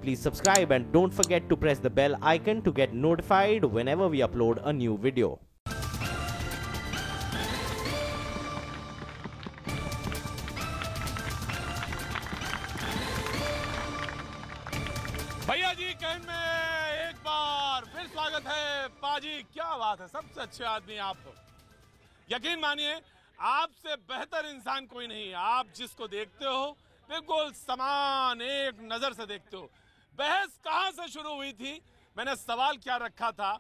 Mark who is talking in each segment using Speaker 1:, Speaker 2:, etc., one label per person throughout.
Speaker 1: please subscribe and don't forget to press the bell icon to get notified whenever we upload a new video.
Speaker 2: भैया जी can में एक बार फिर स्वागत है। पाजी क्या बात है, सबसे अच्छे आदमी आप हो। यकीन मानिए आपसे बेहतर इंसान कोई नहीं। आप जिसको देखते हो बिल्कुल समान एक नजर से देखते हो। बहस कहां से शुरू हुई थी, मैंने सवाल क्या रखा था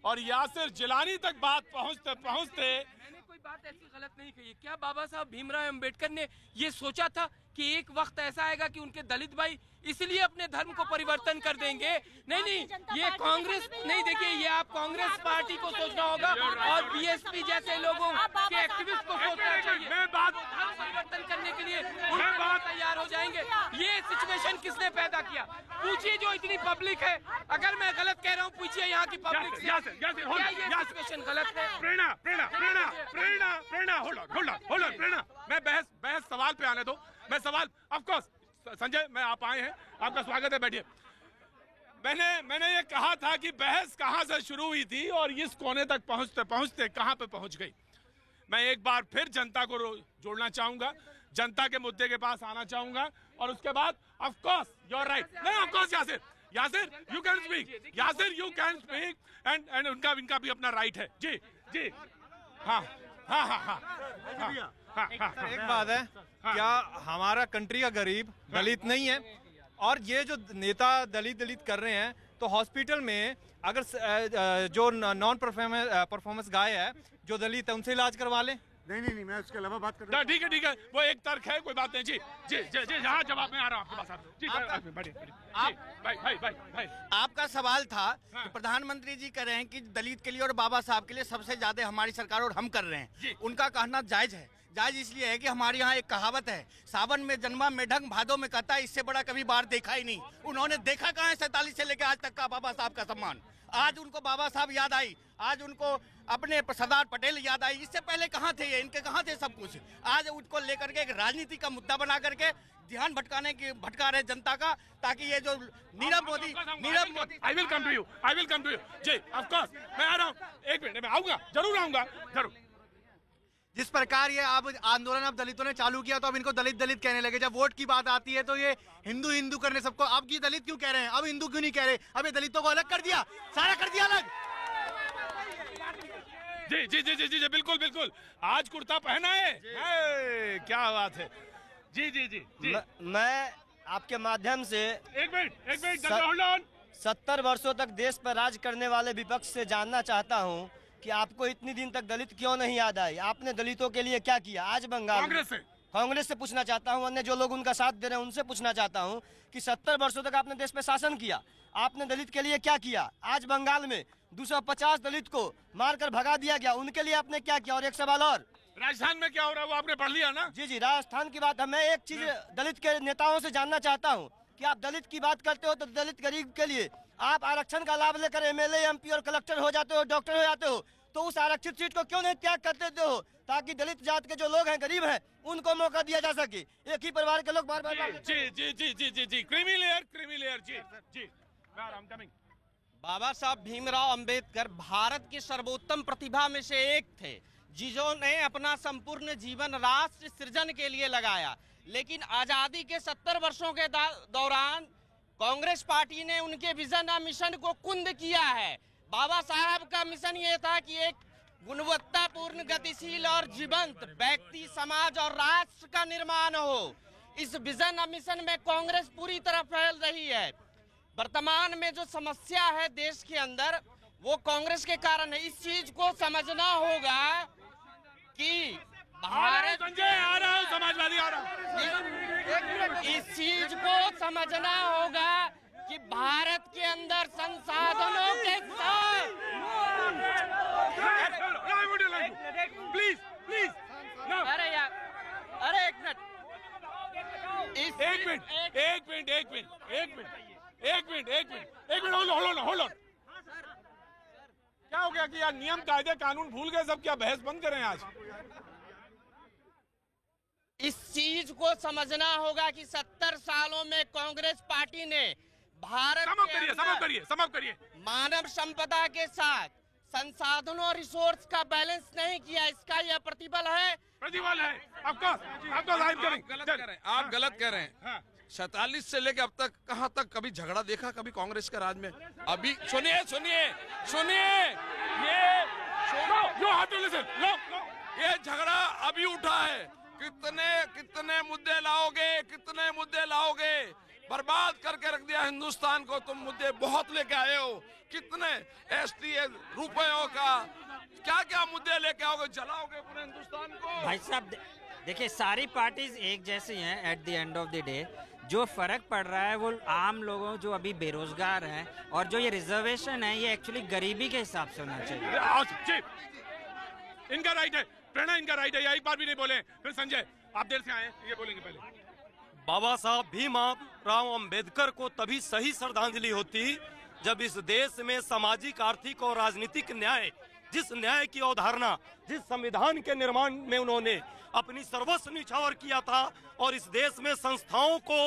Speaker 2: और यासिर जिलानी तक बात पहुंचते पहुंचते
Speaker 3: मैंने कोई बात ऐसी गलत नहीं कही। क्या बाबा साहब भीमराव अंबेडकर ने ये सोचा था कि एक वक्त ऐसा आएगा कि उनके दलित भाई इसलिए अपने धर्म को परिवर्तन कर देंगे? नहीं, ये कांग्रेस नहीं, देखिए ये आप कांग्रेस पार्टी को सोचना होगा और बीएसपी जैसे लोगों के एक्टिविस्ट को सोचना चाहिए।
Speaker 2: मैं बात
Speaker 3: धर्म परिवर्तन करने के लिए तैयार हो जाएंगे। ये सिचुएशन किसने पैदा किया? पूछिए जो इतनी पब्लिक है। अगर मैं गलत कह रहा हूँ पूछिए यहाँ की पब्लिक से, क्या ये सिचुएशन गलत है?
Speaker 2: प्रेरणा होल्ड ऑन प्रेरणा, मैं बहस सवाल पे आने दो। मैं सवाल ऑफ कोर्स संजय, मैं आप आए हैं, आपका स्वागत है, बैठिए। मैंने ये कहा था कि बहस कहां से शुरू हुई थी और इस कोने तक पहुंचते पहुंचते कहां पे पहुंच गई। मैं एक बार फिर जनता को जोड़ना चाहूंगा, जनता के मुद्दे के पास आना चाहूंगा और उसके बाद of course you are right. नहीं of course Yasir you can speak, Yasir you can speak and इनका भी अपना राइट है। जी हाँ।
Speaker 4: एक बात है, क्या हमारा कंट्री का गरीब दलित नहीं है? और ये जो नेता दलित कर रहे हैं तो हॉस्पिटल में अगर जो नॉन परफॉर्मेंस गाय है जो दलित है उनसे इलाज करवा ले।
Speaker 5: नहीं, मैं उसके अलावा बात कर रहा हूँ।
Speaker 2: ठीक है, वो एक तर्क है, कोई बात नहीं। जी यहाँ जवाब में आ रहा हूँ आपके पास। जी भाई
Speaker 6: आपका सवाल था कि प्रधानमंत्री जी कह रहे हैं कि दलित के लिए और बाबा साहब के लिए सबसे ज्यादा हमारी सरकार और हम कर रहे हैं। उनका कहना जायज है। जायज इसलिए है कि हमारे यहाँ एक कहावत है, सावन में जन्मा मेढक भादों में कहता है, इससे बड़ा कभी बार देखा ही नहीं। उन्होंने देखा कहाँ है 47 से लेकर आज तक का बाबा साहब का सम्मान। आज उनको बाबा साहब याद आई, आज उनको अपने सरदार पटेल याद आई। इससे पहले कहाँ थे ये, इनके कहाँ थे सब कुछ? आज उनको लेकर के एक राजनीति का मुद्दा बना करके ध्यान भटका रहे जनता का, ताकि ये जो Nirav Modi
Speaker 2: I will come to you जी ऑफ कोर्स मैं आ रहा हूँ। एक मिनट में आऊंगा, जरूर आऊंगा, जरूर।
Speaker 4: जिस प्रकार ये अब आंदोलन अब दलितों ने चालू किया तो अब इनको दलित कहने लगे। जब वोट की बात आती है तो ये हिंदू करने सबको, अब की दलित क्यों कह रहे हैं, अब हिंदू क्यों नहीं कह रहे? अब ये दलितों को अलग कर दिया, सारा कर दिया अलग।
Speaker 2: जी बिल्कुल आज कुर्ता पहना है, क्या बात है। जी
Speaker 7: मैं आपके माध्यम से
Speaker 2: एक मिनट होल्ड ऑन।
Speaker 7: 70 वर्षों तक देश पर राज करने वाले विपक्ष से जानना चाहता हूं कि आपको इतनी दिन तक दलित क्यों नहीं याद आई? आपने दलितों के लिए क्या किया? आज बंगाल कांग्रेस से पूछना चाहता हूं, अन्य जो लोग उनका साथ दे रहे हैं उनसे पूछना चाहता हूं कि 70 वर्षों तक आपने देश पे शासन किया, आपने दलित के लिए क्या किया? आज बंगाल में 250 दलित को मारकर भगा दिया गया, उनके लिए आपने क्या किया? और एक सवाल और,
Speaker 2: राजस्थान में क्या हो रहा है वो आपने पढ़ लिया ना?
Speaker 7: जी राजस्थान की बात है। मैं एक चीज दलित के नेताओं से जानना चाहता हूँ कि आप दलित की बात करते हो तो दलित गरीब के लिए आप आरक्षण का लाभ लेकर एमएलए, एमपी और कलेक्टर हो जाते हो, डॉक्टर हो जाते हो, तो उस आरक्षित सीट को क्यों नहीं त्याग कर देते हो ताकि दलित जात के जो लोग हैं, गरीब हैं, उनको मौका दिया जा सके? एक ही परिवार के लोग बार
Speaker 2: जी क्रीमी लेयर जी
Speaker 6: बाबा साहब भीमराव अंबेडकर भारत की सर्वोत्तम प्रतिभा में से एक थे, जिन्होंने अपना संपूर्ण जीवन राष्ट्र सृजन के लिए लगाया। लेकिन आजादी के 70 वर्षों के दौरान कांग्रेस पार्टी ने उनके विजन और मिशन को कुंद किया है। बाबा साहब का मिशन ये था कि एक गुणवत्तापूर्ण, गतिशील और जीवंत व्यक्ति, समाज और राष्ट्र का निर्माण हो। इस विजन और मिशन में कांग्रेस पूरी तरह फैल रही है। वर्तमान में जो समस्या है देश के अंदर वो कांग्रेस के कारण है। इस चीज को समझना होगा कि भारत
Speaker 2: आ रहा हूं, समाजवादी आ रहा हूं।
Speaker 6: इस चीज को समझना होगा कि भारत के अंदर संसाधनों के साथ
Speaker 2: प्लीज
Speaker 6: अरे यार, अरे एक मिनट
Speaker 2: होल्ड ऑन। क्या हो गया कि यार नियम कायदे कानून भूल गए सब? क्या बहस बंद करें आज?
Speaker 6: इस चीज को समझना होगा कि 70 सालों में कांग्रेस पार्टी ने भारत
Speaker 2: समाप्त करिए।
Speaker 6: मानव संपदा के साथ संसाधनों और रिसोर्स का बैलेंस नहीं किया, इसका यह प्रतिबल है।
Speaker 8: आप गलत कह रहे हैं। 47 से लेकर अब तक कहां तक कभी झगड़ा देखा कभी कांग्रेस के राज में? अभी ये झगड़ा अभी उठा है। कितने मुद्दे लाओगे? बर्बाद करके रख दिया हिंदुस्तान को। तुम मुद्दे बहुत लेके आए हो। कितने STA रुपयों का क्या मुद्दे लेके आओगे? जलाओगे पूरे हिंदुस्तान को।
Speaker 9: भाई साहब देखिए, सारी पार्टीज एक जैसी हैं at the end of the day. जो फर्क पड़ रहा है वो आम लोगों जो अभी बेरोजगार हैं, और जो ये रिजर्वेशन है ये एक्चुअली गरीबी के हिसाब से होना चाहिए।
Speaker 2: इनका राइट है, प्रेरणा इनका राइट है, या एक बार भी नहीं बोले। फिर संजय, आप देर से आए, ये बोलेंगे पहले।
Speaker 10: बाबा साहब भीमराव अंबेडकर को तभी सही श्रद्धांजलि होती जब इस देश में सामाजिक, आर्थिक और राजनीतिक न्याय, जिस न्याय की अवधारणा, जिस संविधान के निर्माण में उन्होंने अपनी सर्वस्व निछावर किया था और इस देश में संस्थाओं को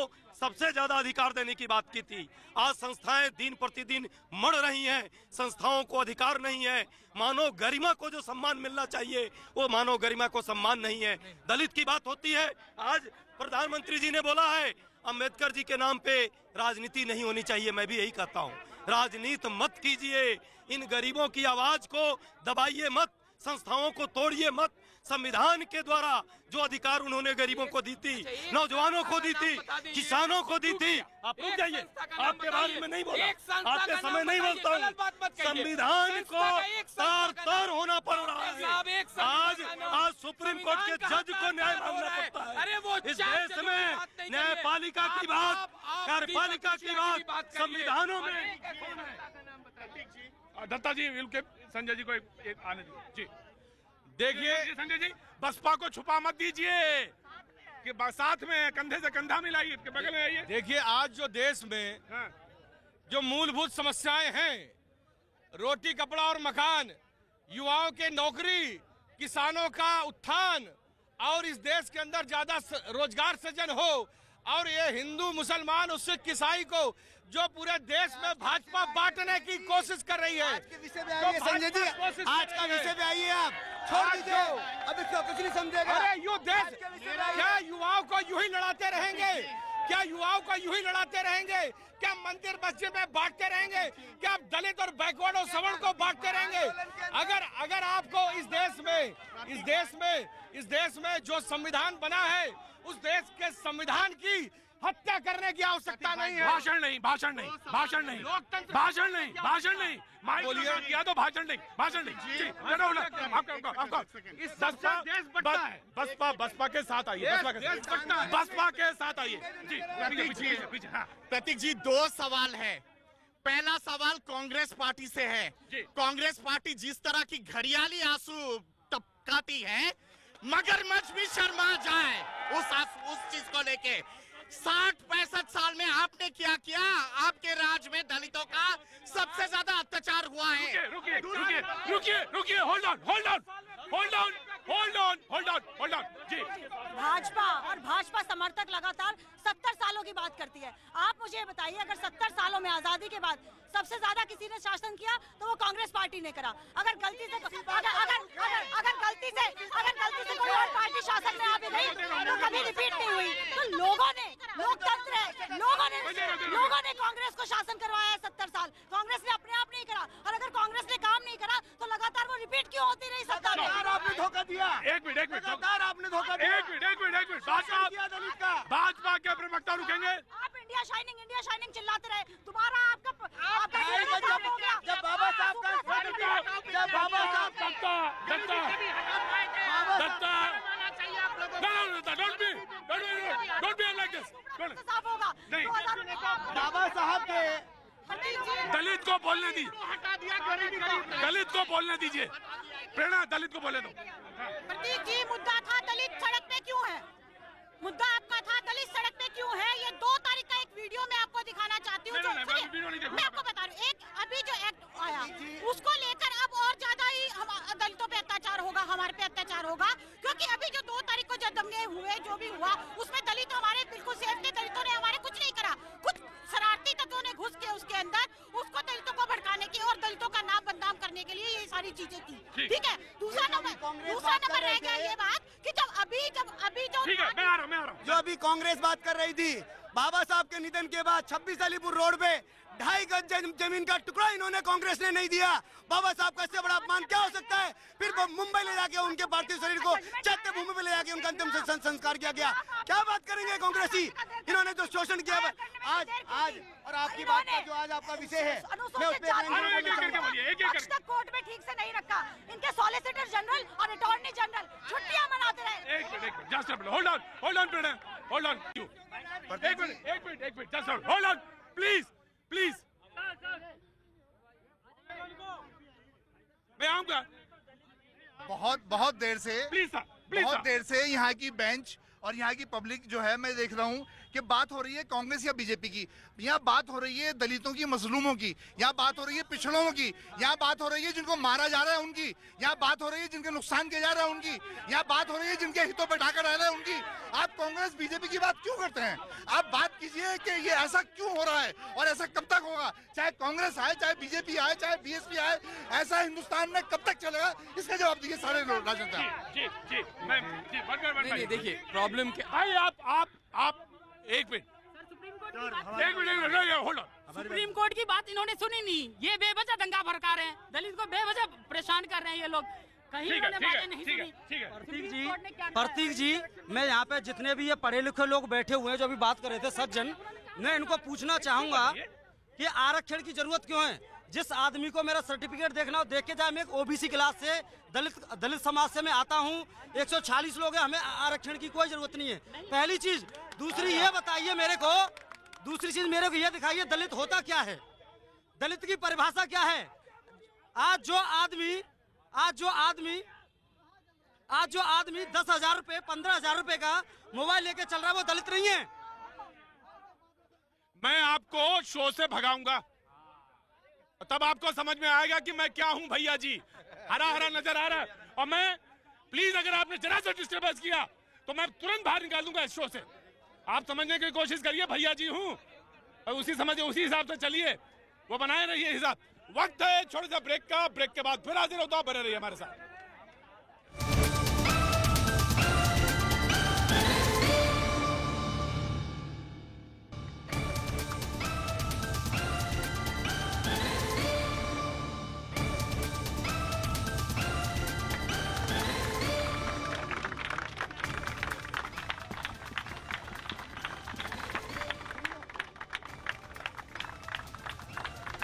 Speaker 10: सबसे ज्यादा अधिकार देने की बात की थी। आज संस्थाएं दिन प्रतिदिन मर रही हैं, संस्थाओं को अधिकार नहीं है। मानव गरिमा को जो सम्मान मिलना चाहिए वो मानव गरिमा को सम्मान नहीं है। दलित की बात होती है, आज प्रधानमंत्री जी ने बोला है अंबेडकर जी के नाम पे राजनीति नहीं होनी चाहिए। मैं भी यही कहता हूँ, राजनीति मत कीजिए, इन गरीबों की आवाज को दबाइए मत, संस्थाओं को तोड़िए मत। संविधान के द्वारा जो अधिकार उन्होंने गरीबों को दी थी, नौजवानों को दी थी, किसानों को दी थी। आप रुक जाइए, आपके बारे में नहीं बोला, आपके समय नहीं बोलता हूँ। संविधान को तार होना पड़ रहा है। आज सुप्रीम कोर्ट के जज को न्याय मांगना पड़ता है। इस देश में न्यायपालिका की बात, कार्यपालिका की बात संविधानों में।
Speaker 2: दत्ता जी, संजय जी को आने दीजिए। जी देखिए संजय जी, बसपा को छुपा मत दीजिए कि साथ में कंधे से कंधा मिलाइए, बगल में आइए।
Speaker 4: देखिए, आज जो देश में जो मूलभूत समस्याएं हैं, रोटी कपड़ा और मकान, युवाओं के नौकरी, किसानों का उत्थान और इस देश के अंदर ज्यादा रोजगार सृजन हो, और ये हिंदू मुसलमान और सिख ईसाई को जो पूरे देश में भाजपा बांटने की कोशिश कर रही है।
Speaker 5: आज के विषय पे आइए संजय जी, आज का विषय पे आइए। आप छोड़ दीजिए, अब इसको कुछ नहीं समझेगा।
Speaker 2: अरे यू देश, क्या युवाओं को यूं ही लड़ाते रहेंगे? क्या मंदिर मस्जिद में बांटते रहेंगे? क्या आप दलित और बैकवर्ड और सवर्ण को बांटते रहेंगे? अगर आपको इस देश में जो संविधान बना है, उस देश के संविधान की हत्या करने की आवश्यकता नहीं है। भाषण नहीं। बोलिए, किया तो भाषण नहीं। बसपा के साथ आइए। जी
Speaker 11: प्रतीक जी, 2 सवाल है। पहला सवाल कांग्रेस पार्टी से है। कांग्रेस पार्टी जिस तरह की घड़ियाली आंसू टपकाती है, मगरमच्छ भी शर्मा जाए उस चीज को लेके। 60-65 साल में आपने क्या किया? आपके राज में दलितों का सबसे ज्यादा अत्याचार हुआ है।
Speaker 2: रुकिए, होल्ड ऑन। जी,
Speaker 12: भाजपा और भाजपा समर्थक लगातार 70 सालों की बात करती है। आप मुझे बताइए, अगर 70 सालों में आजादी के बाद सबसे ज्यादा किसी ने शासन किया तो वो कांग्रेस पार्टी ने करा। अगर गलती से कोई और पार्टी शासन में आ भी गई तो कभी रिपीट नहीं हुई। तो लोकतंत्र है, लोगों ने कांग्रेस को शासन करवाया है 70 साल। कांग्रेस ने अपने आप नहीं करा, और अगर कांग्रेस ने काम नहीं करा तो लगातार वो रिपीट क्यों होती रही सत्ता में?
Speaker 5: आपने धोखा दिया।
Speaker 2: एक मिनट,
Speaker 5: आपने धोखा दिया।
Speaker 2: भाजपा के प्रवक्ता रुकेंगे।
Speaker 12: आप इंडिया शाइनिंग चिल्लाते रहे। दोबारा आपका
Speaker 5: जब बाबा साहब के
Speaker 2: दलित को बोलने दीजिए। प्रेरणा, दलित को बोलने दो।
Speaker 12: प्रतीक जी, मुद्दा था दलित सड़क पे क्यों है? मुद्दा आपका था दलित सड़क पे क्यों है? ये 2 तारीख का एक वीडियो मैं आपको दिखाना चाहती हूँ। मैं आपको बता रही हूँ, एक अभी जो एक्ट आया उसको लेकर अब और ज्यादा ही दलितों पे अत्याचार होगा, हमारे पे अत्याचार होगा। क्योंकि अभी जो 2 तारीख को जो दंगे हुए, जो भी हुआ, उसमें दलित हमारे बिल्कुल सेफ थे। दलितों ने हमारे कुछ नहीं करा। कुछ शरारती तत्वों ने घुस ठीक है। दूसरा नंबर रह गया ये बात कि जब अभी जो
Speaker 2: ठीक है, मैं आ रहा हूँ।
Speaker 5: जो अभी कांग्रेस बात कर रही थी, बाबा साहब के निधन के बाद 26 अलीपुर रोड पे 2.5 गज जमीन का टुकड़ा इन्होंने कांग्रेस ने नहीं दिया। बाबा साहब का इससे बड़ा अपमान क्या हो सकता है? फिर मुंबई ले जाके उनके पार्थिव शरीर को चैत्य भूमि पे ले जाके उनका अंतिम संस्कार किया गया। क्या बात करेंगे कांग्रेसी? इन्होंने जो शोषण किया आज और आपकी बात का जो आज आपका विषय है, मैं उस
Speaker 12: पर कोर्ट में ठीक से नहीं रखा। इनके सॉलिसिटर जनरल और अटॉर्नी जनरल छुट्टियां मनाते रहे।
Speaker 2: एक minute, just hold on Pranay, hold on. एक minute, just hold on please. मैं आऊंगा।
Speaker 13: बहुत देर से यहाँ की बेंच और यहाँ की पब्लिक जो है, मैं देख रहा हूँ कि बात हो रही है कांग्रेस या बीजेपी की, यहाँ बात हो रही है दलितों की, मजलूमों की, यहाँ बात हो रही है पिछड़ों की, यहाँ बात हो रही है जिनको मारा जा रहा है उनकी, यहाँ बात हो रही है जिनके नुकसान किया जा रहा है उनकी, यहाँ बात हो रही है जिनके हितों पे ढाका रह रहा है उनकी। आप कांग्रेस बीजेपी की बात क्यों करते हैं? आप बात कीजिए कि ये ऐसा क्यों हो रहा है और ऐसा कब तक होगा? चाहे कांग्रेस आए, चाहे बीजेपी आए, चाहे बीएसपी आए, ऐसा हिंदुस्तान में कब तक चलेगा? इसका जवाब दीजिए सारे लोग, राजनेता।
Speaker 3: देखिए प्रॉब्लम क्या
Speaker 2: भाई, आप एक minute hold on.
Speaker 14: Supreme court की बात इन्होंने सुनी नहीं। ये बेवजह दंगा भड़का रहे हैं, दलित को बेवजह परेशान कर रहे हैं ये लोग। कहीं इन्होंने बातें नहीं सुनी।
Speaker 15: प्रतीक जी, मैं यहाँ पे जितने भी ये पढ़े लिखे लोग बैठे हुए हैं जो अभी बात कर रहे थे सज्जन, मैं इनको पूछना चाहूंगा कि आरक्षण की जरूरत क्यों है? जिस आदमी को मेरा सर्टिफिकेट देखना हो देख के जाए। मैं एक ओबीसी क्लास से दलित समाज से मैं आता हूँ। 140 लोग हैं, हमें आरक्षण की कोई जरूरत नहीं है, पहली चीज। दूसरी ये बताइए मेरे को, ये दिखाइए दलित होता क्या है, दलित की परिभाषा क्या है? आज जो आदमी 10,000 रुपए 15,000 रुपए का मोबाइल लेके चल रहा है, वो दलित नहीं है।
Speaker 2: मैं आपको शो से भगाऊंगा, तब आपको समझ में आएगा कि मैं क्या हूं भैया जी। हरा नजर आ रहा है। और मैं प्लीज, अगर आपने जरा सा डिस्टर्बेंस किया तो मैं तुरंत बाहर निकाल दूंगा इस शो से। आप समझने की कोशिश करिए, भैया जी हूं और उसी हिसाब से चलिए, वो बनाए रहिए हिसाब। वक्त है छोटे सा ब्रेक का, ब्रेक के बाद फिर हाजिर होता हूं, बने रहिए हमारे साथ।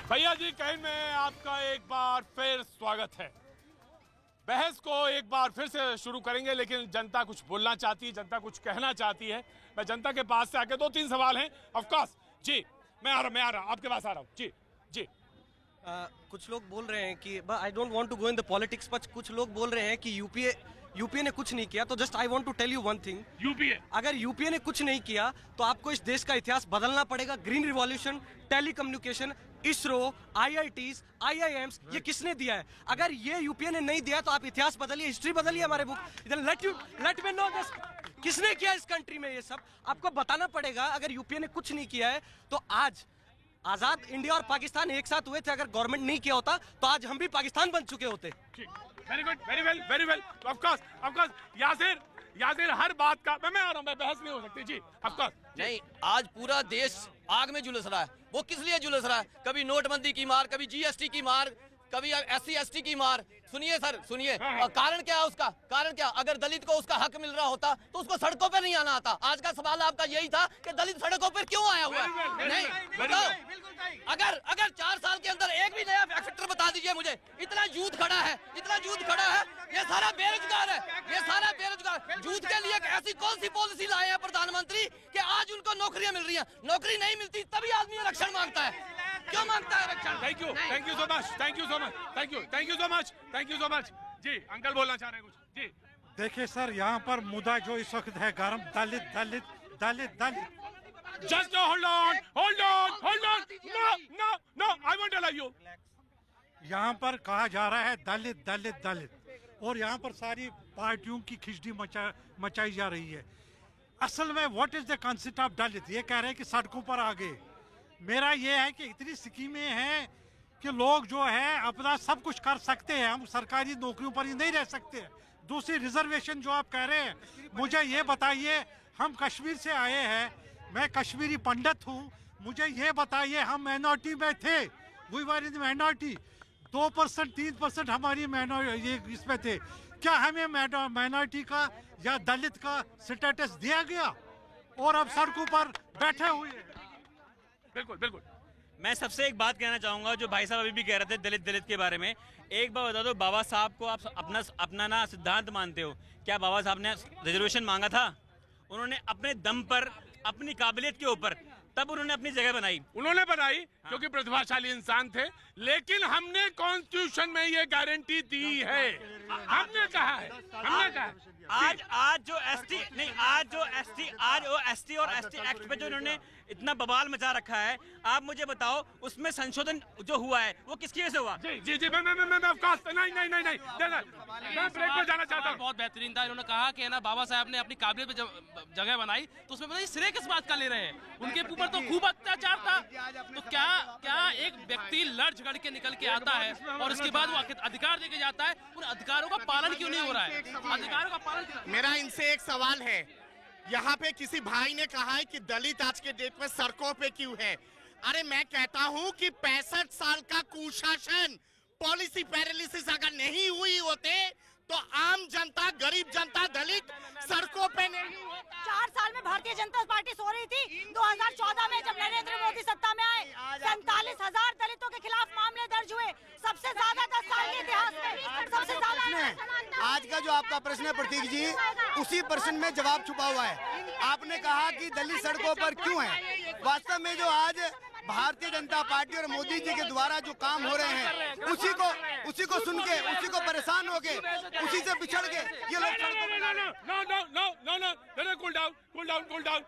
Speaker 2: भैया जी कहीं में आपका एक बार फिर स्वागत है। बहस को एक बार फिर से शुरू करेंगे, लेकिन जनता कुछ बोलना चाहती है, जनता कुछ कहना चाहती है। मैं जनता के पास से आके 2-3 सवाल हैं। ऑफ कोर्स जी, मैं आ रहा हूं, आपके पास आ रहा हूं। जी
Speaker 6: कुछ लोग बोल रहे हैं कि I don't want to go in the politics, but कुछ लोग बोल रहे हैं कि यूपीए ने कुछ नहीं किया। तो just I want to tell you one thing, अगर यूपीए ने कुछ नहीं किया तो आपको इस देश का इतिहास बदलना पड़ेगा। Green revolution, telecommunication, ISRO, IITs, IIMs, ये किसने दिया है? अगर ये यूपीए ने नहीं दिया तो आप इतिहास बदलिए, हिस्ट्री बदलिए हमारे book. Let me know this, किसने किया इस कंट्री में? ये सब आपको बताना पड़ेगा। अगर यूपीए ने कुछ नहीं किया है तो आज आजाद इंडिया और पाकिस्तान एक साथ हुए थे। अगर गवर्नमेंट नहीं किया होता तो आज हम भी पाकिस्तान बन चुके होते।
Speaker 2: Very good, very well. Of course Yasir हर बात का मैं आ रहा हूं, मैं बहस नहीं हो सकती जी। ऑफ कोर्स
Speaker 16: नहीं, आज पूरा देश आग में झुलस रहा है। वो किस लिए झुलस रहा है? कभी नोटबंदी की मार, कभी GST की मार, कभी SC ST की मार। सुनिए सर, सुनिए, कारण क्या है उसका? कारण क्या? अगर दलित को उसका हक मिल रहा होता तो उसको सड़कों पे नहीं आना आता। आज का सवाल आपका यही था कि दलित सड़कों पर क्यों आया हुआ है? नहीं बताओ, अगर 4 साल के अंदर एक भी नया फैक्टर बता दीजिए मुझे। इतना यूथ खड़ा है, ये सारा बेरोजगार है, ये सारा बेरोजगार। यूथ के लिए ऐसी कौन सी पॉलिसी लाए हैं प्रधानमंत्री कि आज उनको नौकरियां मिल रही हैं? नौकरी नहीं मिलती तभी आदमी आरक्षण मांगता है। क्यों मांगता है आरक्षण?
Speaker 2: Thank you so much. जी अंकल बोलना चाह रहे हैं कुछ? जी
Speaker 17: देखिए सर, यहाँ पर मुद्दा जो इस वक्त है गरम, दलित।
Speaker 2: Just hold on. No, I won't allow you.
Speaker 17: यहाँ पर कहा जा रहा है दलित, और यहाँ पर सारी पार्टियों की खिचड़ी मचाई जा रही है। असल में what is the concept of Dalit? ये कह रहे हैं कि सड़कों पर आ गए। मेरा ये है कि इतनी स्कीमें हैं कि लोग जो है अपना सब कुछ कर सकते हैं, हम सरकारी नौकरियों पर ही नहीं रह सकते। दूसरी रिजर्वेशन जो आप कह रहे हैं, मुझे ये बताइए, हम कश्मीर से आए हैं, मैं कश्मीरी पंडित हूँ, मुझे ये बताइए, हम माइनॉरिटी में थे, वी वर इन माइनॉरिटी, 2% 3% हमारी ये इसमें थे, क्या हमें माइनॉरिटी का या दलित का स्टेटस दिया गया? और अब सड़कों पर बैठे हुए हैं।
Speaker 2: बिल्कुल बिल्कुल।
Speaker 18: मैं सबसे एक बात कहना चाहूंगा, जो भाई साहब अभी भी कह रहे थे दलित के बारे में, एक बार बता दो, बाबा साहब को आप अपना ना सिद्धांत मानते हो? क्या बाबा साहब ने रिजर्वेशन मांगा था? उन्होंने अपने दम पर, अपनी काबिलियत के ऊपर, तब उन्होंने अपनी जगह बनाई।
Speaker 2: उन्होंने बनाई क्योंकि प्रतिभाशाली इंसान थे, लेकिन हमने कॉन्स्टिट्यूशन में ये गारंटी दी है, हमने कहा है, हमने कहा
Speaker 18: आज जो एसटी नहीं, आज वो एसटी और एसटी एक्ट पे जो इन्होंने इतना बवाल मचा रखा है, आप मुझे बताओ उसमें संशोधन जो हुआ है वो किसकी वजह से हुआ?
Speaker 2: जी जी, मैं ऑफ कोर्स नहीं, मैं ब्रेक पर जाना चाहता हूँ।
Speaker 3: बहुत बेहतरीन था, इन्होंने कहा कि ना बाबा साहब ने अपनी काबिलियत पे जगह बनाई, तो उसमें बताइए श्रेय किस बात का ले रहे हैं? उनके ऊपर तो खूब अत्याचार था, तो क्या एक व्यक्ति लड़ झगड़ के निकल के आता है और उसके बाद वो अधिकार देके जाता है, उन अधिकारों का पालन क्यों नहीं हो रहा है? अधिकारों का पालन।
Speaker 11: मेरा इनसे एक सवाल है, यहाँ पे किसी भाई ने कहा है कि दलित आज के डेट में सड़कों पे क्यों है? अरे मैं कहता हूँ कि 65 साल का कुशासन, पॉलिसी पैरालिसिस अगर नहीं हुई होते तो आम जनता, गरीब जनता, दलित सड़कों पे नहीं होता।
Speaker 12: 4 साल में भारतीय जनता पार्टी सो रही थी। 2014 में जब नरेंद्र मोदी सत्ता में आए, 47,000 दलितों के खिलाफ मामले दर्ज हुए, सबसे ज्यादा 10 साल के इतिहास में सबसे ज्यादा।
Speaker 5: आज का जो आपका प्रश्न है प्रतीक जी, उसी प्रश्न में जवाब छुपा हुआ है। आपने कहा कि दलित सड़कों पर क्यों है। वास्तव में जो आज भारतीय जनता पार्टी और मोदी जी के द्वारा जो काम हो रहे हैं, उसी को सुन के, उसी को परेशान हो के, उसी से बिछड़ के ये लोग सड़कों
Speaker 2: पे। Cool down.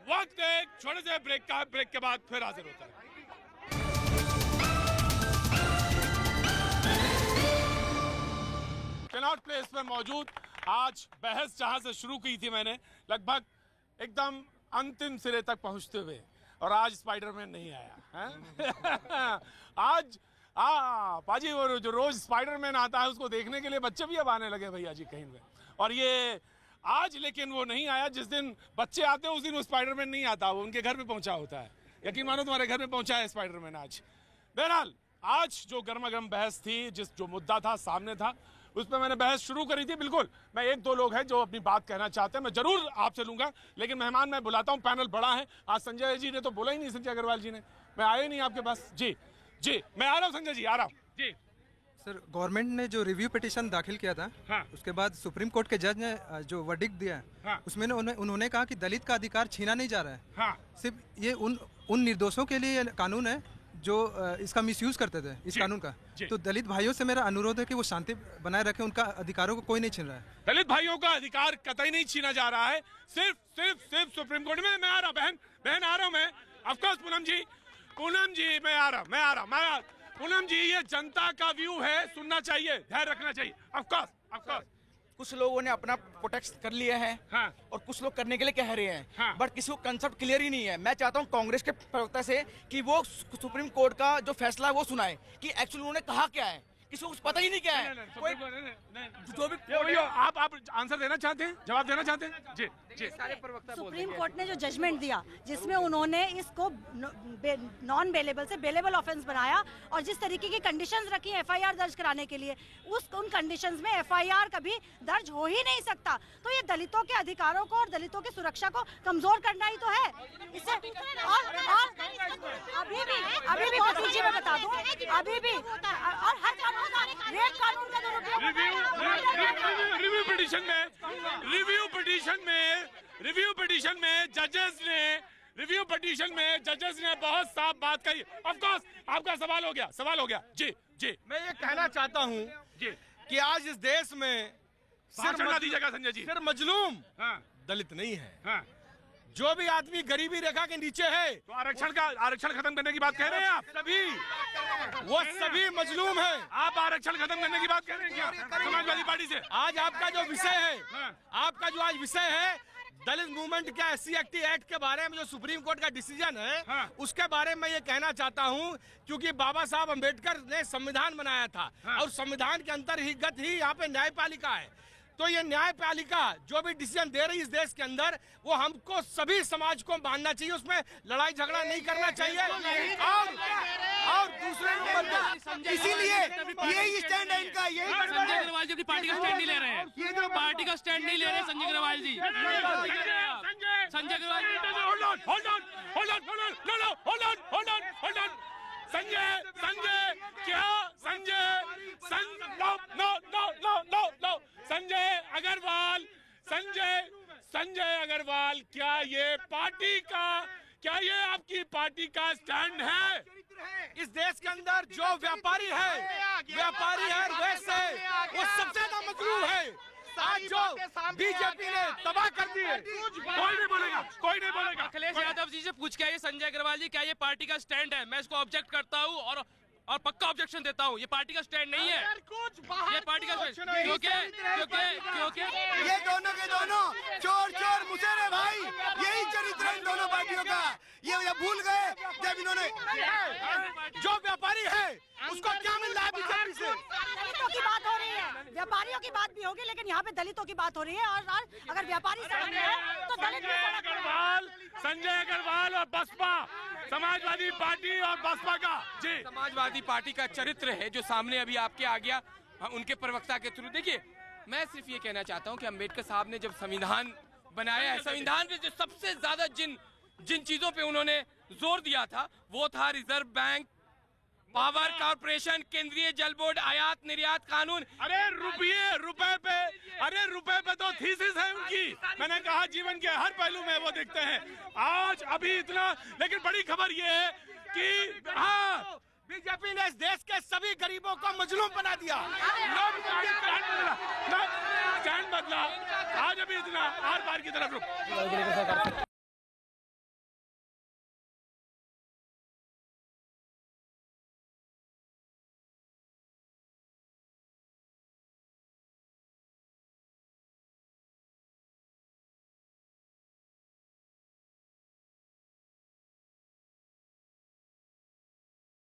Speaker 2: वक्त एक छोटे से ब्रेक के बाद फिर हाजिर होता है। कनॉट प्लेस में मौजूद आज बहस जहां से शुरू की थी मैंने, लगभग एकदम अंतिम सिरे तक पहुंचते हुए, और आज स्पाइडरमैन नहीं आया है? आज पाजी वो जो रोज स्पाइडरमैन आता है उसको देखने के लिए बच्चे भी अब आने लगे भैया जी कहीं में, और ये आज लेकिन वो नहीं आया। जिस दिन बच्चे आते हैं उस दिन वो स्पाइडरमैन नहीं आता, वो उनके घर पे पहुंचा होता है। यकीन मानो तुम्हारे घर में पहुंचा है स्पाइडरमैन आज। बहरहाल आज जो गर्मा गर्म बहस थी, जो मुद्दा था सामने था, उस पर मैंने बहस शुरू करी थी। बिल्कुल, मैं 1-2 लोग हैं जो अपनी बात कहना चाहते हैं, मैं जरूर आपसे लूंगा, लेकिन मेहमान मैं बुलाता हूं, पैनल बड़ा है। आज संजय जी ने तो बोला ही नहीं, संजय अग्रवाल जी ने, मैं आया ही नहीं आपके पास। जी मैं आ रहा हूं संजय जी, आ रहा हूं जी।
Speaker 19: सर, गवर्नमेंट ने जो रिव्यू पिटीशन दाखिल किया था, हाँ। उसके बाद सुप्रीम कोर्ट के जज ने जो वर्डिक्ट दिया है, हाँ। उसमें उन्होंने कहा कि दलित का अधिकार छीना नहीं जा रहा है, हाँ। सिर्फ ये उन निर्दोषों के लिए कानून है जो इसका मिसयूज करते थे, इस कानून का। तो दलित भाइयों से मेरा अनुरोध है कि वो शांति बनाए रखें, उनका अधिकारों को कोई नहीं छीन रहा है।
Speaker 2: दलित भाइयों का अधिकार कतई नहीं छीना जा रहा है, सिर्फ सुप्रीम कोर्ट में। मैं आ रहा, बहन आ रहा हूँ मैं, ऑफकोर्स पूनम जी मैं आ रहा। पूनम जी, ये जनता का व्यू है, सुनना चाहिए, ध्यान रखना चाहिए। ऑफकोर्स
Speaker 20: कुछ लोगों ने अपना प्रोटेक्ट कर लिया है, हाँ। और कुछ लोग करने के लिए कह रहे हैं, हाँ। बट किसी को कंसेप्ट क्लियर ही नहीं है। मैं चाहता हूं कांग्रेस के प्रवक्ता से कि वो सुप्रीम कोर्ट का जो फैसला है वो सुनाए कि एक्चुअली उन्होंने कहा क्या है। किसी को कुछ पता ही नहीं क्या है।
Speaker 2: जो भी आप आंसर देना चाहते हैं, जवाब देना चाहते हैं? जी
Speaker 20: सारे प्रवक्ता
Speaker 12: सुप्रीम कोर्ट ने जो जजमेंट दिया, जिसमें उन्होंने इसको नॉन बेलेबल से बेलेबल ऑफेंस बनाया, और जिस तरीके की कंडीशंस रखी एफआईआर दर्ज कराने के लिए, उन कंडीशंस में एफआईआर कभी दर्ज हो ही नहीं सकता। तो ये दलितों के अधिकारों को और दलितों की सुरक्षा को कमजोर करना ही तो है। इससे अभी भी बहुत चीजें मैं बता दूं, अभी भी और हर कानून का दुरुपयोग।
Speaker 2: रिव्यू पिटीशन में जजेस ने बहुत साफ बात कही। ऑफ कोर्स आपका सवाल हो गया। जी
Speaker 4: मैं ये कहना चाहता हूँ कि आज इस देश में सिर्फ मजलूम दलित नहीं है, हाँ। जो भी आदमी गरीबी रेखा के नीचे है,
Speaker 2: तो आरक्षण खत्म करने की बात कह रहे हैं आप?
Speaker 4: वो सभी मजलूम हैं।
Speaker 2: आप आरक्षण खत्म करने की बात कह रहे हैं क्या समाजवादी पार्टी से?
Speaker 4: आज आपका जो विषय है, हाँ। आपका जो आज विषय है दलित मूवमेंट के SC एक्ट के बारे में जो सुप्रीम कोर्ट का डिसीजन है उसके बारे में ये कहना चाहता हूँ, क्योंकि बाबा साहब अम्बेडकर ने संविधान बनाया था और संविधान के अंतर्गत ही यहाँ पे न्यायपालिका है। तो ये न्यायपालिका जो भी डिसीजन दे रही है इस देश के अंदर, वो हमको सभी समाज को मानना चाहिए, उसमें लड़ाई झगड़ा नहीं करना चाहिए। और दूसरे नंबर पर इसीलिए यही स्टैंड है इनका, यही
Speaker 3: संजय अग्रवाल जी अपनी पार्टी का स्टैंड नहीं ले रहे हैं, ये जो पार्टी का स्टैंड नहीं ले रहे संजय अग्रवाल जी। संजय अग्रवाल
Speaker 2: संजय अग्रवाल, क्या ये आपकी पार्टी का स्टैंड है?
Speaker 4: इस देश के अंदर जो व्यापारी है वैसे वो सबसे ज्यादा मजलूम है। आज जो बीजेपी ने तबाह कर दी है,
Speaker 2: कोई नहीं बोलेगा।
Speaker 3: अखिलेश यादव जी से पूछ के आइए संजय अग्रवाल जी, क्या ये पार्टी का स्टैंड है? मैं इसको ऑब्जेक्ट करता हूँ और पक्का ऑब्जेक्शन देता हूँ। ये पार्टी का स्टैंड नहीं है, ये पार्टी का क्योंकि
Speaker 5: ये दोनों के दोनों चोर मुशेरे भाई, यही चरित्र है इन दोनों पार्टियों का। ये भूल गए जब इन्होंने,
Speaker 4: जो व्यापारी है उसको क्या मिल रहा है बीजेपी से?
Speaker 12: दलितों की बात हो रही है, व्यापारियों की बात भी होगी, लेकिन यहाँ पे दलितों की बात हो रही है। और अगर व्यापारी सड़क पे है तो दलित
Speaker 2: संजय अग्रवाल और बसपा, समाजवादी पार्टी और बसपा का जी,
Speaker 3: समाजवादी पार्टी का चरित्र है जो सामने अभी आपके आ गया उनके प्रवक्ता के थ्रू। देखिए, मैं सिर्फ ये कहना चाहता हूँ कि अम्बेडकर साहब ने जब संविधान बनाया है, संविधान में जो सबसे ज्यादा जिन चीजों पे उन्होंने जोर दिया था वो था रिजर्व बैंक, पावर कॉर्पोरेशन, केंद्रीय जल बोर्ड, आयात निर्यात कानून।
Speaker 2: अरे रुपए पे तो थीसिस है उनकी। मैंने कहा जीवन के हर पहलू में वो दिखते हैं। आज अभी इतना, लेकिन बड़ी खबर ये है कि हाँ,
Speaker 4: बीजेपी ने इस देश के सभी गरीबों को मजलूम बना दिया।
Speaker 2: स्टैंड बदला। आज अभी इतना, आर पार की तरफ रुक।